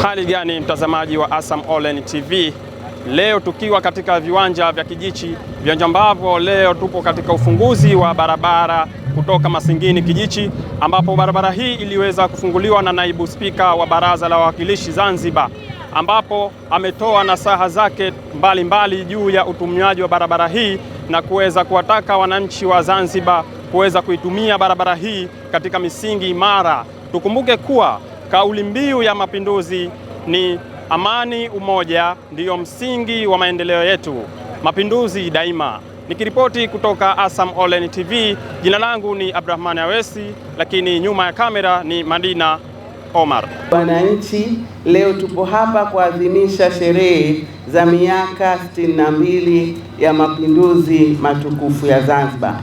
Hali gani mtazamaji wa ASAM Online TV? Leo tukiwa katika viwanja vya Kijichi, viwanja ambavyo leo tupo katika ufunguzi wa barabara kutoka Masingini Kijichi, ambapo barabara hii iliweza kufunguliwa na naibu spika wa Baraza la Wawakilishi Zanzibar, ambapo ametoa nasaha zake mbalimbali juu ya utumiaji wa barabara hii na kuweza kuwataka wananchi wa Zanzibar kuweza kuitumia barabara hii katika misingi imara. Tukumbuke kuwa kauli mbiu ya mapinduzi ni amani, umoja ndiyo msingi wa maendeleo yetu, mapinduzi daima. Nikiripoti kutoka ASAM Online TV, jina langu ni Abdrahman Awesi, lakini nyuma ya kamera ni Madina Omar. Wananchi, leo tupo hapa kuadhimisha sherehe za miaka 62 ya mapinduzi matukufu ya Zanzibar,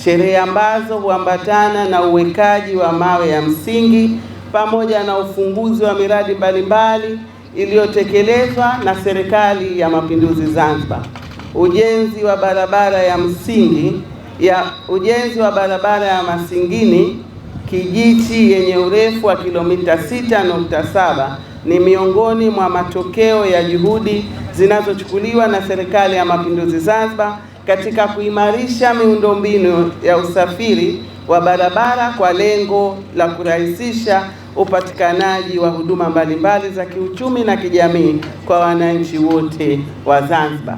sherehe ambazo huambatana na uwekaji wa mawe ya msingi pamoja na ufunguzi wa miradi mbalimbali iliyotekelezwa na Serikali ya Mapinduzi Zanzibar. Ujenzi wa barabara ya Masingini Kijichi yenye urefu wa kilomita 6.7 ni miongoni mwa matokeo ya juhudi zinazochukuliwa na Serikali ya Mapinduzi Zanzibar katika kuimarisha miundombinu ya usafiri wa barabara kwa lengo la kurahisisha upatikanaji wa huduma mbalimbali za kiuchumi na kijamii kwa wananchi wote wa Zanzibar.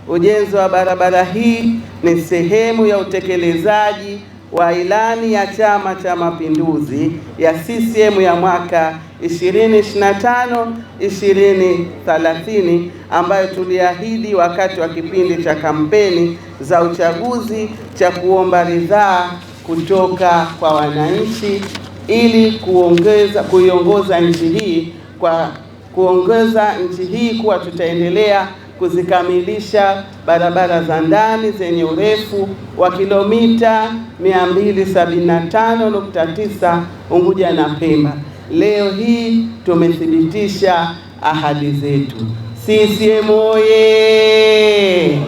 Ujenzi wa barabara hii ni sehemu ya utekelezaji wa ilani ya Chama cha Mapinduzi ya CCM ya mwaka 2025-2030 ambayo tuliahidi wakati wa kipindi cha kampeni za uchaguzi cha kuomba ridhaa kutoka kwa wananchi ili kuiongoza nchi hii kuwa tutaendelea kuzikamilisha barabara za ndani zenye urefu wa kilomita 275.9 Unguja na Pemba. Leo hii tumethibitisha ahadi zetu. CCM oye!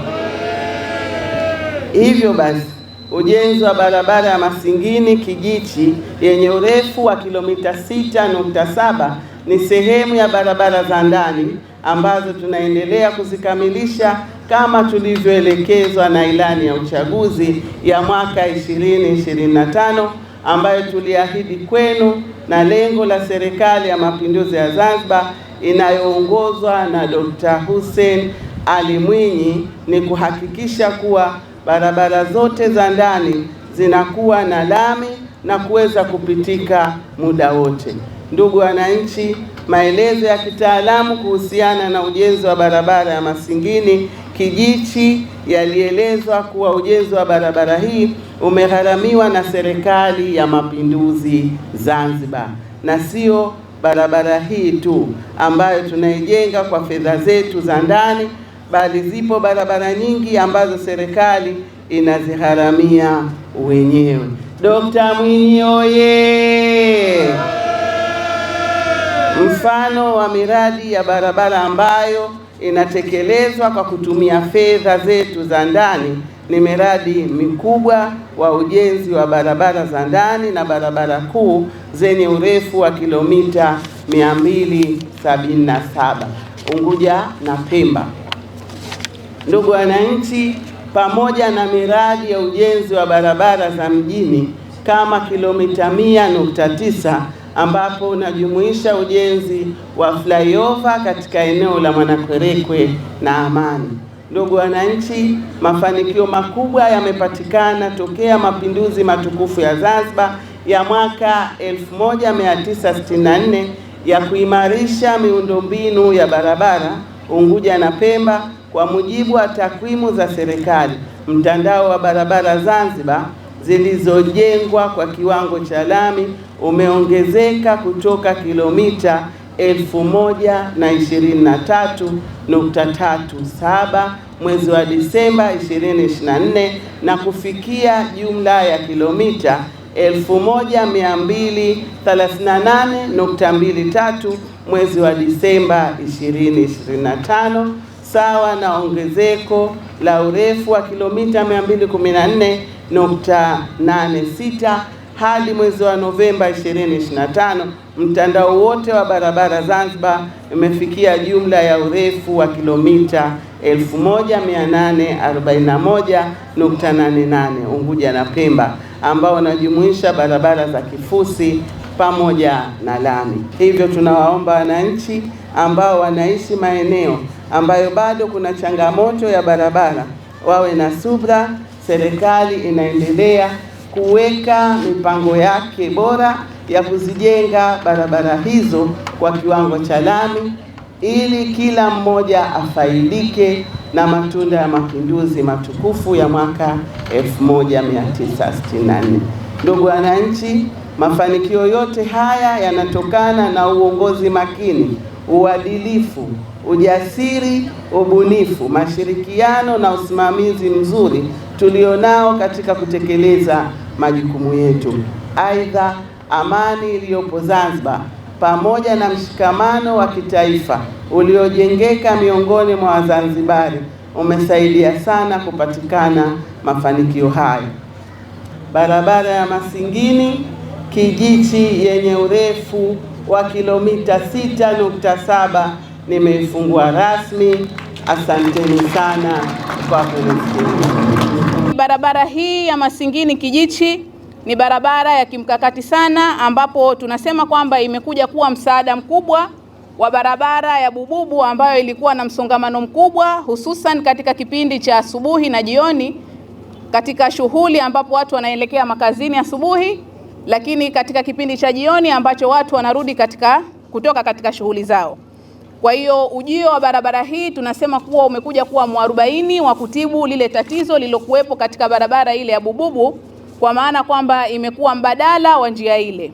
Hivyo basi, ujenzi wa barabara ya Masingini Kijichi yenye urefu wa kilomita 6.7 ni sehemu ya barabara za ndani ambazo tunaendelea kuzikamilisha kama tulivyoelekezwa na ilani ya uchaguzi ya mwaka 2025 ambayo tuliahidi kwenu, na lengo la Serikali ya Mapinduzi ya Zanzibar inayoongozwa na Dr. Hussein Ali Mwinyi ni kuhakikisha kuwa barabara zote za ndani zinakuwa na lami na kuweza kupitika muda wote. Ndugu wananchi, maelezo ya kitaalamu kuhusiana na ujenzi wa barabara ya Masingini Kijichi yalielezwa kuwa ujenzi wa barabara hii umegharamiwa na Serikali ya Mapinduzi Zanzibar, na sio barabara hii tu ambayo tunaijenga kwa fedha zetu za ndani, bali zipo barabara nyingi ambazo serikali inazigharamia wenyewe. Dr. Mwinyi oye! Mfano wa miradi ya barabara ambayo inatekelezwa kwa kutumia fedha zetu za ndani ni miradi mikubwa wa ujenzi wa barabara za ndani na barabara kuu zenye urefu wa kilomita 277 Unguja na Pemba. Ndugu wananchi, pamoja na miradi ya ujenzi wa barabara za mjini kama kilomita 100.9 ambapo unajumuisha ujenzi wa flyover katika eneo la Mwanakwerekwe na Amani. Ndugu wananchi, mafanikio makubwa yamepatikana tokea mapinduzi matukufu ya Zanzibar ya mwaka 1964 ya kuimarisha miundombinu ya barabara Unguja na Pemba. Kwa mujibu wa takwimu za serikali, mtandao wa barabara Zanzibar zilizojengwa kwa kiwango cha lami umeongezeka kutoka kilomita 1023.37 mwezi wa Disemba 2024 na kufikia jumla ya kilomita 1238.23 mwezi wa Disemba 2025, sawa na ongezeko la urefu wa kilomita 214.86 hadi mwezi wa Novemba 2025 mtandao wote wa barabara Zanzibar umefikia jumla ya urefu wa kilomita 1841.88 Unguja na Pemba, ambao unajumuisha barabara za kifusi pamoja na lami. Hivyo tunawaomba wananchi ambao wanaishi maeneo ambayo bado kuna changamoto ya barabara wawe na subra. Serikali inaendelea kuweka mipango yake bora ya kuzijenga barabara hizo kwa kiwango cha lami ili kila mmoja afaidike na matunda ya mapinduzi matukufu ya mwaka 1964. Ndugu wananchi, mafanikio yote haya yanatokana na uongozi makini, uadilifu, ujasiri, ubunifu, mashirikiano na usimamizi mzuri tulionao katika kutekeleza majukumu yetu. Aidha, amani iliyopo Zanzibar pamoja na mshikamano wa kitaifa uliojengeka miongoni mwa Wazanzibari umesaidia sana kupatikana mafanikio hayo. Barabara ya Masingini Kijichi yenye urefu wa kilomita 6.7 nimeifungua rasmi. Asanteni sana kwa kunisikiliza. Barabara hii ya Masingini Kijichi ni barabara ya kimkakati sana, ambapo tunasema kwamba imekuja kuwa msaada mkubwa wa barabara ya Bububu ambayo ilikuwa na msongamano mkubwa, hususan katika kipindi cha asubuhi na jioni katika shughuli ambapo watu wanaelekea makazini asubuhi, lakini katika kipindi cha jioni ambacho watu wanarudi kutoka katika shughuli zao. Kwa hiyo ujio wa barabara hii tunasema kuwa umekuja kuwa mwarobaini wa kutibu lile tatizo lilokuwepo katika barabara ile ya Bububu, kwa maana kwamba imekuwa mbadala wa njia ile.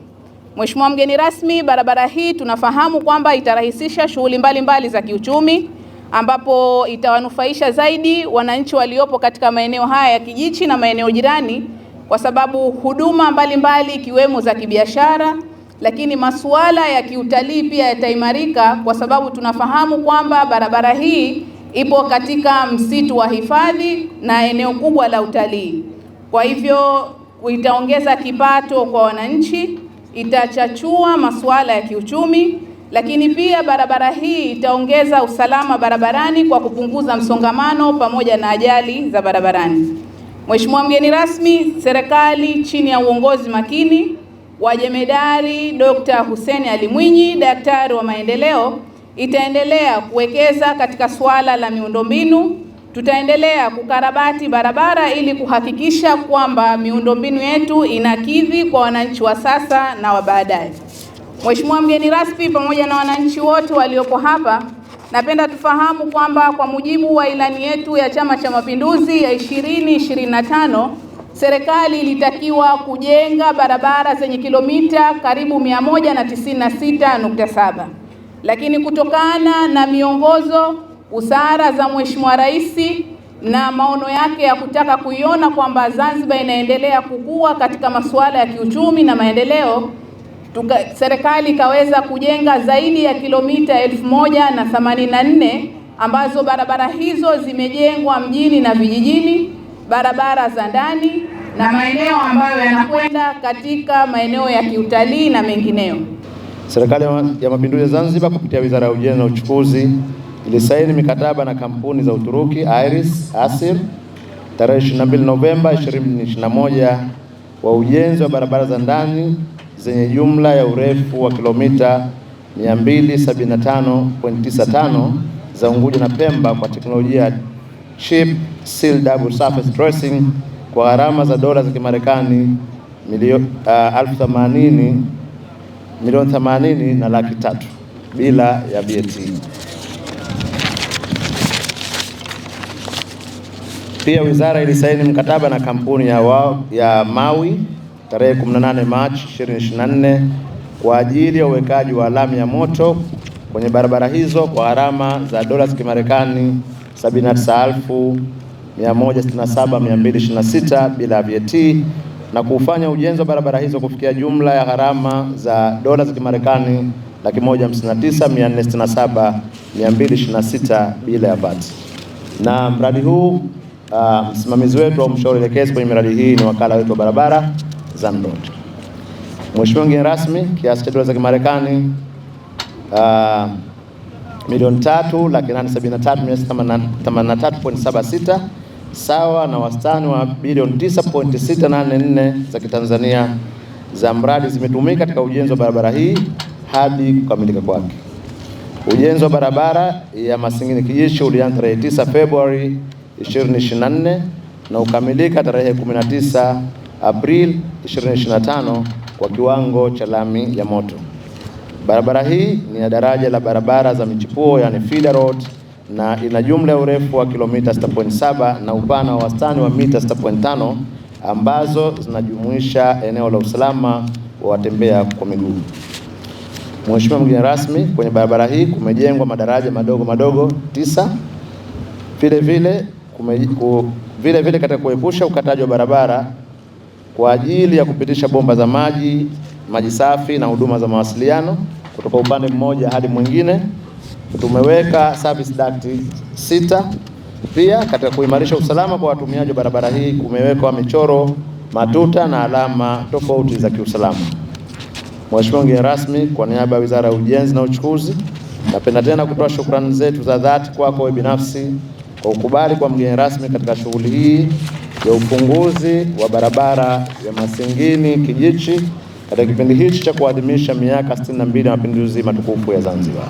Mheshimiwa mgeni rasmi, barabara hii tunafahamu kwamba itarahisisha shughuli mbalimbali za kiuchumi, ambapo itawanufaisha zaidi wananchi waliopo katika maeneo haya ya Kijichi na maeneo jirani, kwa sababu huduma mbalimbali ikiwemo za kibiashara, lakini masuala ya kiutalii pia yataimarika, kwa sababu tunafahamu kwamba barabara hii ipo katika msitu wa hifadhi na eneo kubwa la utalii. Kwa hivyo itaongeza kipato kwa wananchi, itachachua masuala ya kiuchumi, lakini pia barabara hii itaongeza usalama barabarani kwa kupunguza msongamano pamoja na ajali za barabarani. Mheshimiwa mgeni rasmi, serikali chini ya uongozi makini wa Jemedari Dr. Hussein Ali Mwinyi, daktari wa maendeleo, itaendelea kuwekeza katika suala la miundombinu. Tutaendelea kukarabati barabara ili kuhakikisha kwamba miundombinu yetu inakidhi kwa wananchi wa sasa na wa baadaye. Mheshimiwa mgeni rasmi, pamoja na wananchi wote waliopo hapa, napenda tufahamu kwamba kwa mujibu wa ilani yetu ya Chama cha Mapinduzi ya 2025, serikali ilitakiwa kujenga barabara zenye kilomita karibu 196.7, lakini kutokana na miongozo, busara za Mheshimiwa Rais na maono yake ya kutaka kuiona kwamba Zanzibar inaendelea kukua katika masuala ya kiuchumi na maendeleo, serikali ikaweza kujenga zaidi ya kilomita 1084 ambazo barabara hizo zimejengwa mjini na vijijini, barabara za ndani na maeneo ambayo yanakwenda katika maeneo ya kiutalii na mengineyo. Serikali ya Mapinduzi ya Zanzibar kupitia Wizara ya Ujenzi na Uchukuzi ilisaini mikataba na kampuni za Uturuki Iris Asir tarehe 22 Novemba 2021 wa ujenzi wa barabara za ndani zenye jumla ya urefu wa kilomita 275.95 za Unguja na Pemba kwa teknolojia ya Chip Seal Double Surface Dressing kwa gharama za dola za Kimarekani milioni 80 na laki 3 bila ya VAT. Pia wizara ilisaini mkataba na kampuni ya Mawi tarehe 18 Machi 2024 kwa ajili ya uwekaji wa alama ya moto kwenye barabara hizo kwa gharama za dola za Kimarekani 79,167,226 bila VAT, na kufanya ujenzi wa barabara hizo kufikia jumla ya gharama za dola za Kimarekani 159,467,226 bila ya VAT. Na mradi huu msimamizi wetu au mshauri elekezi kwenye miradi hii ni wakala wetu wa barabara ZANROADS. Mheshimiwa mgeni rasmi, kiasi cha dola za Kimarekani milioni 3,873,683.76 sawa na wastani wa bilioni 9.684 za Kitanzania za mradi zimetumika katika ujenzi wa barabara hii hadi kukamilika kwake. Ujenzi wa barabara ya Masingini Kijichi ulianza tarehe 9 Februari 2024 na ukamilika tarehe 19 Aprili 2025 kwa kiwango cha lami ya moto. Barabara hii ni ya daraja la barabara za michipuo, yani feeder road, na ina jumla ya urefu wa kilomita 6.7 na upana wa wastani wa mita 6.5 ambazo zinajumuisha eneo la usalama wa watembea kwa miguu. Mheshimiwa mgeni rasmi, kwenye barabara hii kumejengwa madaraja madogo 9. Vile vile katika kuepusha ukataji wa barabara kwa ajili ya kupitisha bomba za maji safi na huduma za mawasiliano kutoka upande mmoja hadi mwingine, tumeweka service duct 6. Pia katika kuimarisha usalama kwa watumiaji wa barabara hii kumewekwa michoro, matuta na alama tofauti za kiusalama. Mheshimiwa mgeni rasmi, kwa niaba ya Wizara ya Ujenzi na Uchukuzi, napenda tena kutoa shukrani zetu za dhati kwako wewe binafsi kwa ukubali kwa mgeni rasmi katika shughuli hii ya ufunguzi wa barabara ya Masingini Kijichi katika kipindi hichi cha kuadhimisha miaka 62 ya mapinduzi matukufu ya Zanzibar.